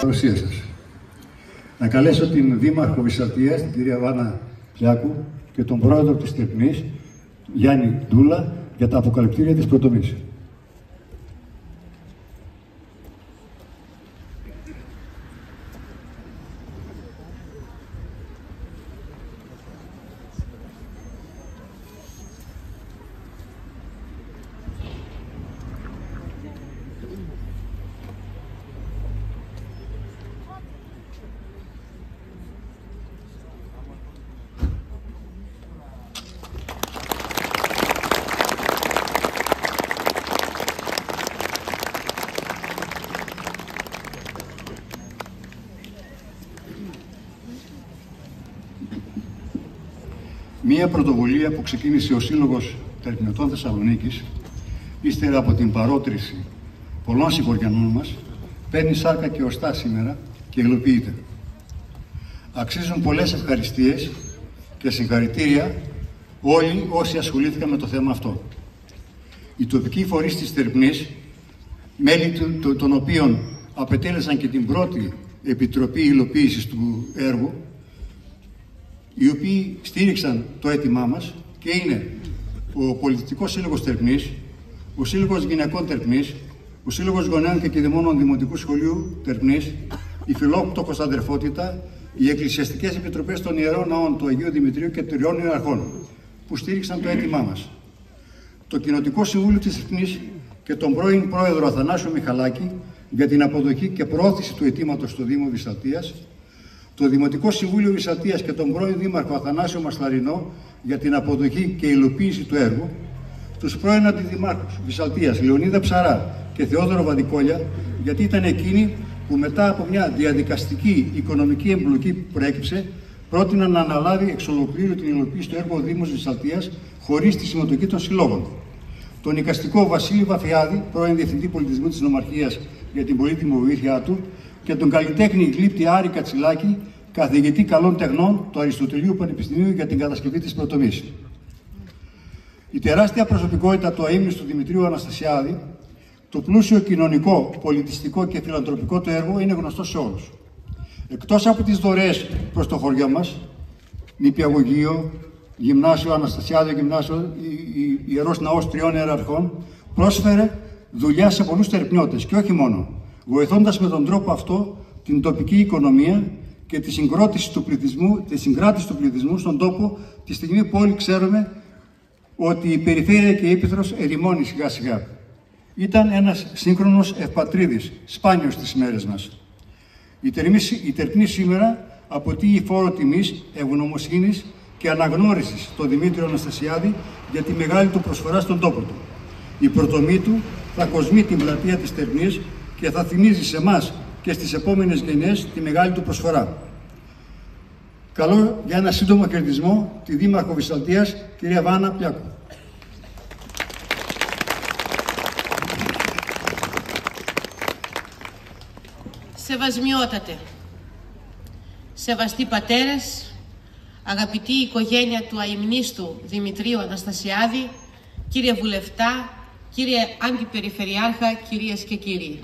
παρουσία σας. Να καλέσω την Δήμαρχο Βυσσαλτίας, την κυρία Βάνα Πλιάκου, και τον πρόεδρο της Τερπνής, Γιάννη Ντούλα, για τα αποκαλυπτήρια της προτομής. Μία πρωτοβουλία που ξεκίνησε ο Σύλλογος Τερπνιωτών Θεσσαλονίκης, ύστερα από την παρότριση πολλών συγχωριανών μας, παίρνει σάρκα και οστά σήμερα και υλοποιείται. Αξίζουν πολλές ευχαριστίες και συγχαρητήρια όλοι όσοι ασχολήθηκαν με το θέμα αυτό. Οι τοπικοί φορείς της Τερπνής, μέλη των οποίων απετέλεσαν και την πρώτη επιτροπή υλοποίησης του έργου, οι οποίοι στήριξαν το αίτημά μας, και είναι ο Πολιτιστικός Σύλλογος Τερπνής, ο Σύλλογος Γυναικών Τερπνής, ο Σύλλογος Γονέων και Κηδεμόνων Δημοτικού Σχολείου Τερπνής, η Φιλόκτοκος Αδερφότητα, οι Εκκλησιαστικές Επιτροπές των Ιερών Ναών του Αγίου Δημητρίου και των Τριών Ιεραρχών, που στήριξαν το αίτημά μας. Το Κοινοτικό Συμβούλιο της Τερπνής και τον πρώην πρόεδρο Αθανάσιο Μιχαλάκη για την αποδοχή και προώθηση του αιτήματος στο Δήμο Βυσσαλτίας, το Δημοτικό Συμβούλιο Βυσσαλτίας και τον πρώην Δήμαρχο Αθανάσιο Μασλαρινό για την αποδοχή και υλοποίηση του έργου, τους πρώην Αντιδημάρχους Βυσσαλτίας Λεωνίδα Ψαρά και Θεόδωρο Βαδικόλια, γιατί ήταν εκείνοι που μετά από μια διαδικαστική οικονομική εμπλοκή που προέκυψε, πρότειναν να αναλάβει εξ ολοκλήρου την υλοποίηση του έργου ο Δήμος Βυσσαλτίας χωρίς τη συμμετοχή των συλλόγων. Τον οικαστικό Βασίλη Βαφιάδη, πρώην Διευθυντή Πολιτισμού της Νομαρχίας, για την πολύτιμη βοήθειά του, και τον καλλιτέχνη γλύπτη Άρη Κατσιλάκη, καθηγητή καλών τεχνών του Αριστοτελείου Πανεπιστημίου, για την κατασκευή της προτομής. Η τεράστια προσωπικότητα του αείμνηστου Δημητρίου Αναστασιάδη, το πλούσιο κοινωνικό, πολιτιστικό και φιλανθρωπικό του έργο είναι γνωστό σε όλους. Εκτός από τις δωρεές προς το χωριό μας, νηπιαγωγείο, γυμνάσιο, Αναστασιάδιο γυμνάσιο, Ιερός Ναός Τριών Ιεραρχών, πρόσφερε δουλειά σε πολλούς τερπνιώτες και όχι μόνο, βοηθώντας με τον τρόπο αυτό την τοπική οικονομία και τη συγκρότηση του πληθυσμού στον τόπο, τη στιγμή που όλοι ξέρουμε ότι η περιφέρεια και η Ήπειθρος ερημώνει σιγά σιγά. Ήταν ένας σύγχρονος ευπατρίδης, σπάνιος στις μέρες μας. Η Τερπνή σήμερα αποτείει φόρο τιμής, ευγνωμοσύνης και αναγνώρισης στον Δημήτριο Αναστασιάδη για τη μεγάλη του προσφορά στον τόπο του. Η προτομή του θα κοσμεί την πλατεία της Τερπνής και θα θυμίζει σε εμάς και στις επόμενες γενιές τη μεγάλη του προσφορά. Καλώ για ένα σύντομο χαιρετισμό τη Δήμαρχο Βυσσαλτίας, κυρία Βάνα Πλιάκου. Σεβασμιότατε, σεβαστοί πατέρες, αγαπητή οικογένεια του αειμνίστου Δημητρίου Αναστασιάδη, κύριε Βουλευτά, κύριε Αντιπεριφερειάρχα, κυρίες και κύριοι.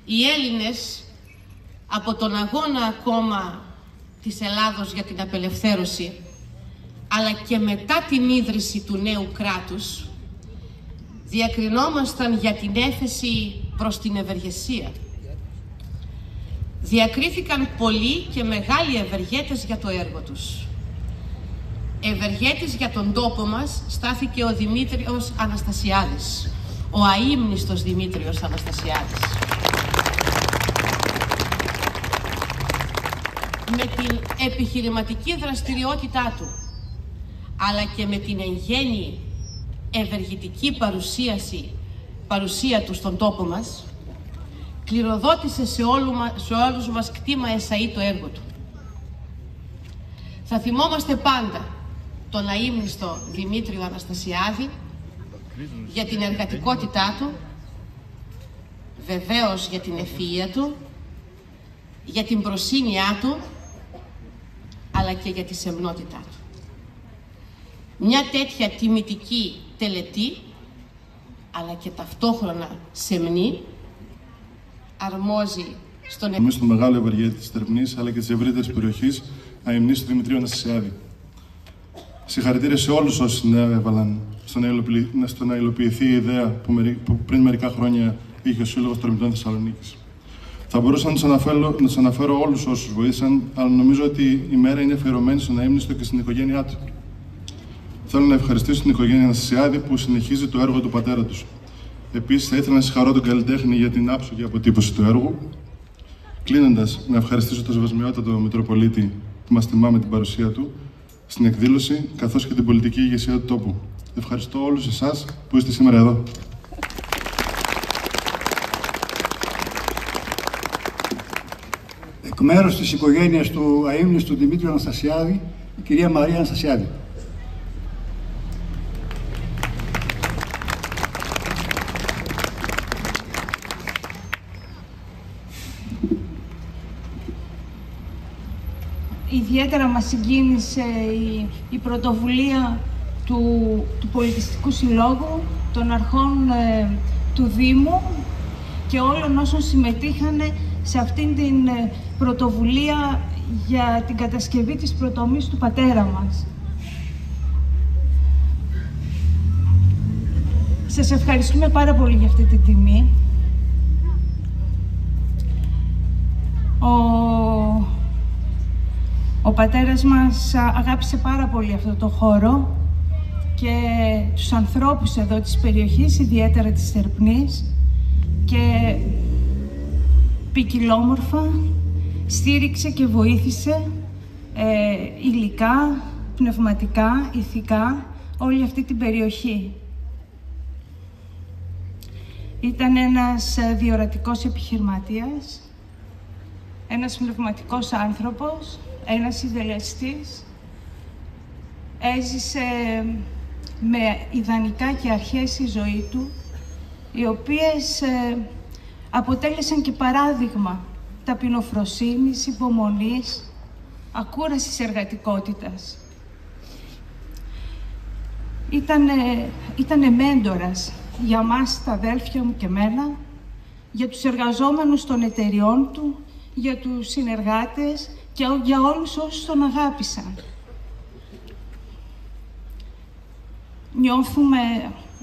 Οι Έλληνες από τον αγώνα ακόμα της Ελλάδος για την απελευθέρωση, αλλά και μετά την ίδρυση του νέου κράτους, διακρινόμασταν για την έφεση προς την ευεργεσία. Διακρίθηκαν πολλοί και μεγάλοι ευεργέτες για το έργο τους. Ευεργέτης για τον τόπο μας στάθηκε ο Δημήτριος Αναστασιάδης, ο αείμνηστος Δημήτριος Αναστασιάδης. Με την επιχειρηματική δραστηριότητά του, αλλά και με την εν γέννη ευεργετική παρουσία του στον τόπο μας, κληροδότησε σε όλους μας κτήμα εσαΐ το έργο του. Θα θυμόμαστε πάντα τον αείμνηστο Δημήτριο Αναστασιάδη για την εργατικότητά του, βεβαίως για την ευφυΐα του, για την προσύνειά του, αλλά και για τη σεμνότητά του. Μια τέτοια τιμητική τελετή, αλλά και ταυτόχρονα σεμνή, αρμόζει Νομίζω στο μεγάλο ευεργέτη της Τερπνής αλλά και της ευρύτερης περιοχής αημνής του Δημητρίου Αναστασιάδη. Συγχαρητήρια σε όλους όσοι συνέβαλαν στο να υλοποιηθεί η ιδέα που πριν μερικά χρόνια είχε ο Σύλλογος Τορμητών Θεσσαλονίκης. Θα μπορούσα να τους αναφέρω όλους όσους βοήθησαν, αλλά νομίζω ότι η μέρα είναι αφιερωμένη στον αείμνηστο και στην οικογένειά του. Θέλω να ευχαριστήσω την οικογένεια Αναστασιάδη που συνεχίζει το έργο του πατέρα τους. Επίσης, θα ήθελα να συγχαρώ τον καλλιτέχνη για την άψογη αποτύπωση του έργου. Κλείνοντας, να ευχαριστήσω τον Σεβασμιότατο Μητροπολίτη που μας τιμά με την παρουσία του στην εκδήλωση, καθώς και την πολιτική ηγεσία του τόπου. Ευχαριστώ όλους εσάς που είστε σήμερα εδώ. Εκ μέρους της οικογένειας του αείμνηστου Δημήτριου Αναστασιάδη, η κυρία Μαρία Αναστασιάδη. Ιδιαίτερα μας συγκίνησε η πρωτοβουλία του Πολιτιστικού Συλλόγου, των αρχών του Δήμου και όλων όσων συμμετείχαν σε αυτήν την πρωτοβουλία για την κατασκευή της πρωτομής του πατέρα μας. Σας ευχαριστούμε πάρα πολύ για αυτή τη τιμή. Ο πατέρας μας αγάπησε πάρα πολύ αυτό το χώρο και τους ανθρώπους εδώ της περιοχής, ιδιαίτερα της Τερπνής, και ποικιλόμορφα στήριξε και βοήθησε υλικά, πνευματικά, ηθικά όλη αυτή την περιοχή. Ήταν ένας διορατικός επιχειρηματίας, ένας πνευματικός άνθρωπος, ένας ιδεελεστής. Έζησε με ιδανικά και αρχές η ζωή του, οι οποίες αποτέλεσαν και παράδειγμα ταπεινοφροσύνης, υπομονής, ακούρασης εργατικότητας. Ήτανε μέντορας για μας, τα αδέλφια μου και μένα, για τους εργαζόμενους των εταιριών του, για τους συνεργάτες και για όλους όσους τον αγάπησαν. Νιώθουμε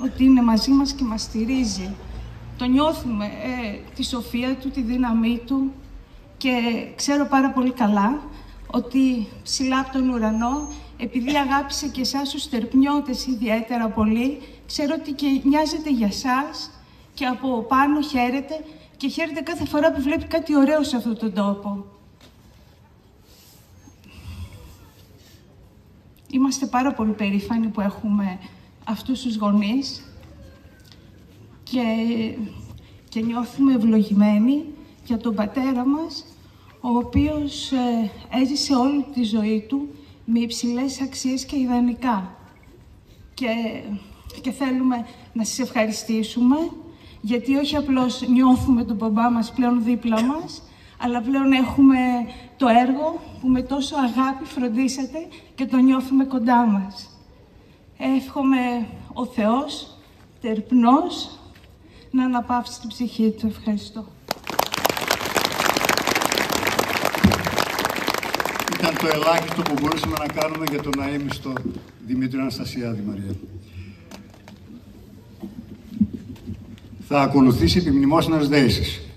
ότι είναι μαζί μας και μας στηρίζει. Το νιώθουμε, τη σοφία του, τη δύναμή του, και ξέρω πάρα πολύ καλά ότι ψηλά από τον ουρανό, επειδή αγάπησε και εσάς τους Τερπνιώτες ιδιαίτερα πολύ, ξέρω ότι και νοιάζεται για σας και από πάνω χαίρεται και χαίρεται κάθε φορά που βλέπει κάτι ωραίο σε αυτόν τον τόπο. Είμαστε πάρα πολύ περήφανοι που έχουμε αυτούς τους γονείς και νιώθουμε ευλογημένοι για τον πατέρα μας, ο οποίος έζησε όλη τη ζωή του με υψηλές αξίες και ιδανικά. Και θέλουμε να σας ευχαριστήσουμε, γιατί όχι απλώς νιώθουμε τον μπαμπά μας πλέον δίπλα μας, αλλά πλέον έχουμε το έργο που με τόσο αγάπη φροντίσατε και το νιώθουμε κοντά μας. Εύχομαι ο Θεός, Τερπνός, να αναπαύσει την ψυχή του. Ευχαριστώ. Ήταν το ελάχιστο που μπορούσαμε να κάνουμε για τον αείμνηστο Δημήτριο Αναστασιάδη, Μαρία. Θα ακολουθήσει επιμνημόσυνας δέησης.